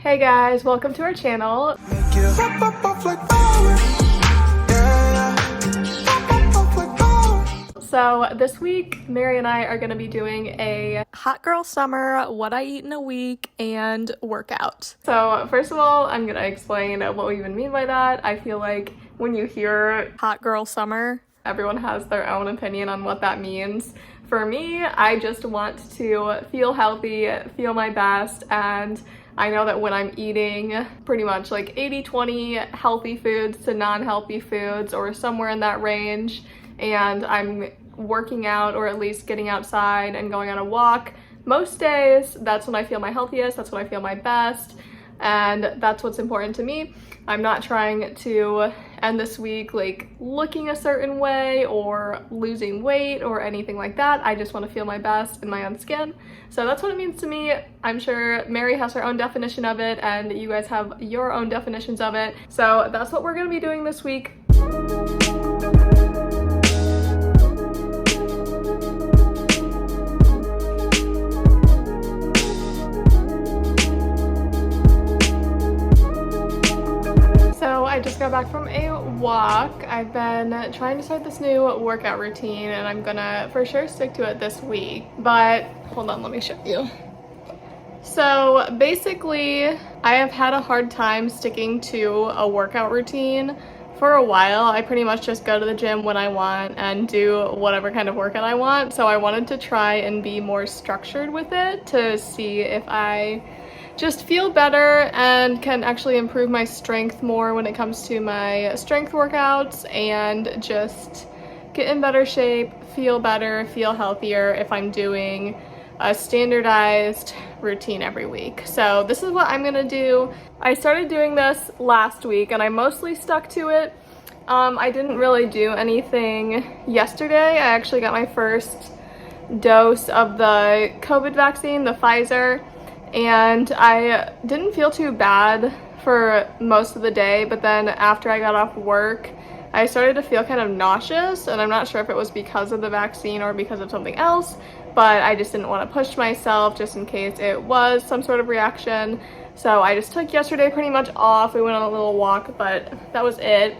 Hey guys, welcome to our channel. So this week, Mary and I are going to be doing a hot girl summer, what I eat in a week, and workout. So first of all, I'm going to explain what we even mean by that. I feel like when you hear hot girl summer, everyone has their own opinion on what that means. For me, I just want to feel healthy, feel my best, and I know that when I'm eating pretty much like 80-20 healthy foods to non-healthy foods or somewhere in that range, and I'm working out or at least getting outside and going on a walk, most days, that's when I feel my healthiest, that's when I feel my best, and that's what's important to me. I'm not trying to end this week like looking a certain way or losing weight or anything like that. I just want to feel my best in my own skin. So that's what it means to me. I'm sure Mary has her own definition of it and you guys have your own definitions of it. So that's what we're going to be doing this week. I just got back from a walk. I've been trying to start this new workout routine and I'm gonna for sure stick to it this week, but hold on, let me show you. So basically, I have had a hard time sticking to a workout routine for a while. I pretty much just go to the gym when I want and do whatever kind of workout I want. So I wanted to try and be more structured with it to see if I just feel better and can actually improve my strength more when it comes to my strength workouts and just get in better shape, feel better, feel healthier if I'm doing a standardized routine every week. So this is what I'm gonna do. I started doing this last week and I mostly stuck to it. I didn't really do anything yesterday. I actually got my first dose of the COVID vaccine, the Pfizer, and I didn't feel too bad for most of the day, but then after I got off work, I started to feel kind of nauseous, and I'm not sure if it was because of the vaccine or because of something else, but I just didn't want to push myself just in case it was some sort of reaction. So I just took yesterday pretty much off. We went on a little walk, but that was it.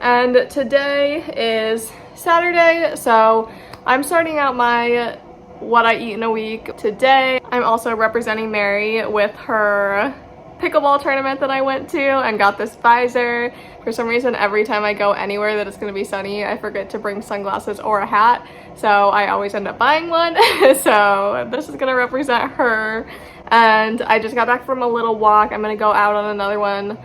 And today is Saturday, so I'm starting out my what I eat in a week today. I'm also representing Mary with her pickleball tournament that I went to and got this visor. For some reason, every time I go anywhere that it's gonna be sunny, I forget to bring sunglasses or a hat, so I always end up buying one. So this is gonna represent her. And I just got back from a little walk. I'm gonna go out on another one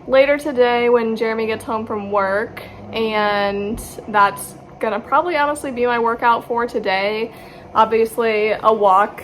later today when Jeremy gets home from work, and that's gonna probably honestly be my workout for today. Obviously, a walk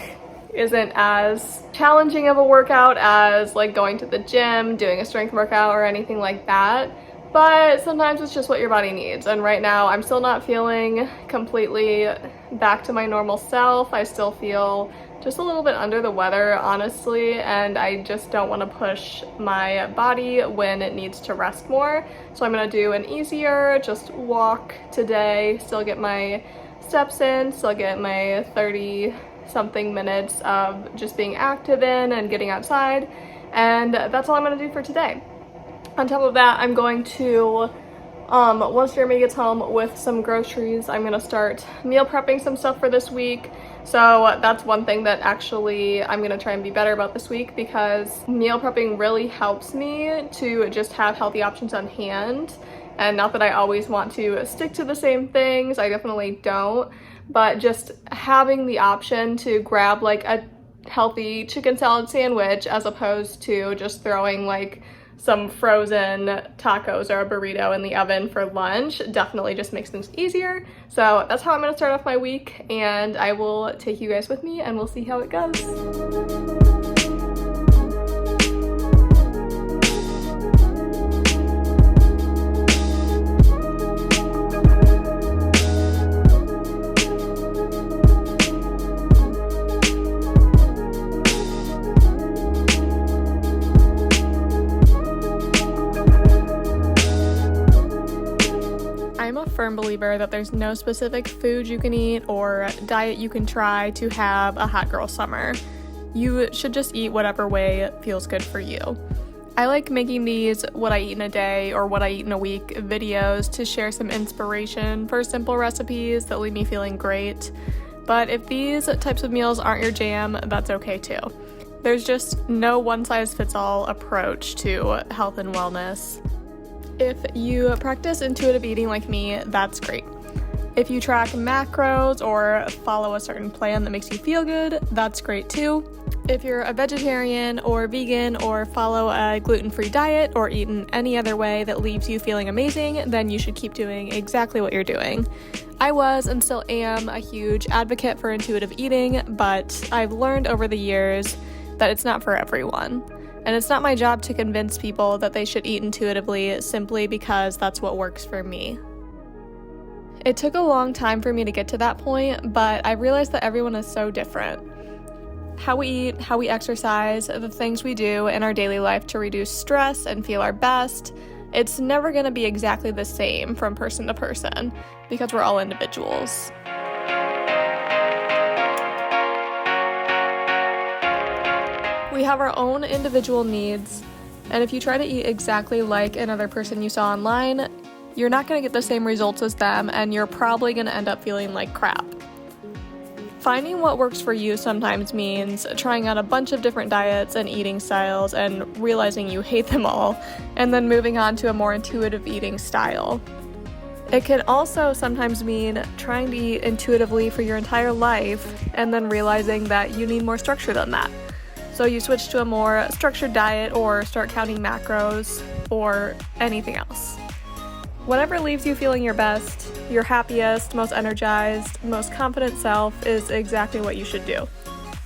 isn't as challenging of a workout as like going to the gym, doing a strength workout or anything like that, but sometimes it's just what your body needs. And right now I'm still not feeling completely back to my normal self. I still feel just a little bit under the weather, honestly, and I just don't want to push my body when it needs to rest more. So I'm gonna do an easier just walk today, still get my steps in, still get my 30 something minutes of just being active in and getting outside, and that's all I'm gonna do for today. On top of that, I'm going to once Jeremy gets home with some groceries, I'm gonna start meal prepping some stuff for this week. So that's one thing that actually I'm gonna try and be better about this week, because meal prepping really helps me to just have healthy options on hand. And not that I always want to stick to the same things, I definitely don't, but just having the option to grab like a healthy chicken salad sandwich as opposed to just throwing like some frozen tacos or a burrito in the oven for lunch definitely just makes things easier. So that's how I'm gonna start off my week, and I will take you guys with me and we'll see how it goes. I'm a firm believer that there's no specific food you can eat or diet you can try to have a hot girl summer. You should just eat whatever way feels good for you. I like making these what I eat in a day or what I eat in a week videos to share some inspiration for simple recipes that leave me feeling great. But if these types of meals aren't your jam, that's okay too. There's just no one-size-fits-all approach to health and wellness. If you practice intuitive eating like me, that's great. If you track macros or follow a certain plan that makes you feel good, that's great too. If you're a vegetarian or vegan or follow a gluten-free diet or eat in any other way that leaves you feeling amazing, then you should keep doing exactly what you're doing. I was and still am a huge advocate for intuitive eating, but I've learned over the years that it's not for everyone. And it's not my job to convince people that they should eat intuitively simply because that's what works for me. It took a long time for me to get to that point, but I realized that everyone is so different. How we eat, how we exercise, the things we do in our daily life to reduce stress and feel our best, it's never going to be exactly the same from person to person because we're all individuals. We have our own individual needs, and if you try to eat exactly like another person you saw online, you're not going to get the same results as them, and you're probably going to end up feeling like crap. Finding what works for you sometimes means trying out a bunch of different diets and eating styles and realizing you hate them all, and then moving on to a more intuitive eating style. It can also sometimes mean trying to eat intuitively for your entire life and then realizing that you need more structure than that. So you switch to a more structured diet or start counting macros or anything else. Whatever leaves you feeling your best, your happiest, most energized, most confident self is exactly what you should do.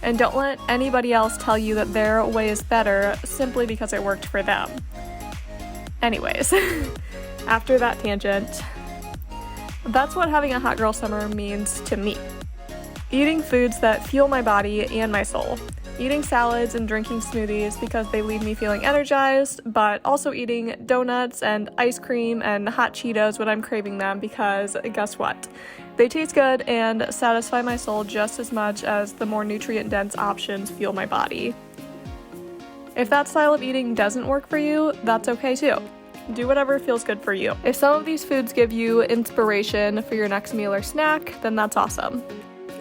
And don't let anybody else tell you that their way is better simply because it worked for them. Anyways, after that tangent, that's what having a hot girl summer means to me. Eating foods that fuel my body and my soul. Eating salads and drinking smoothies because they leave me feeling energized, but also eating donuts and ice cream and hot Cheetos when I'm craving them because guess what? They taste good and satisfy my soul just as much as the more nutrient-dense options fuel my body. If that style of eating doesn't work for you, that's okay too. Do whatever feels good for you. If some of these foods give you inspiration for your next meal or snack, then that's awesome.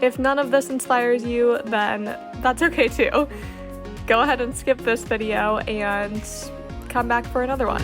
If none of this inspires you, then that's okay too. Go ahead and skip this video and come back for another one.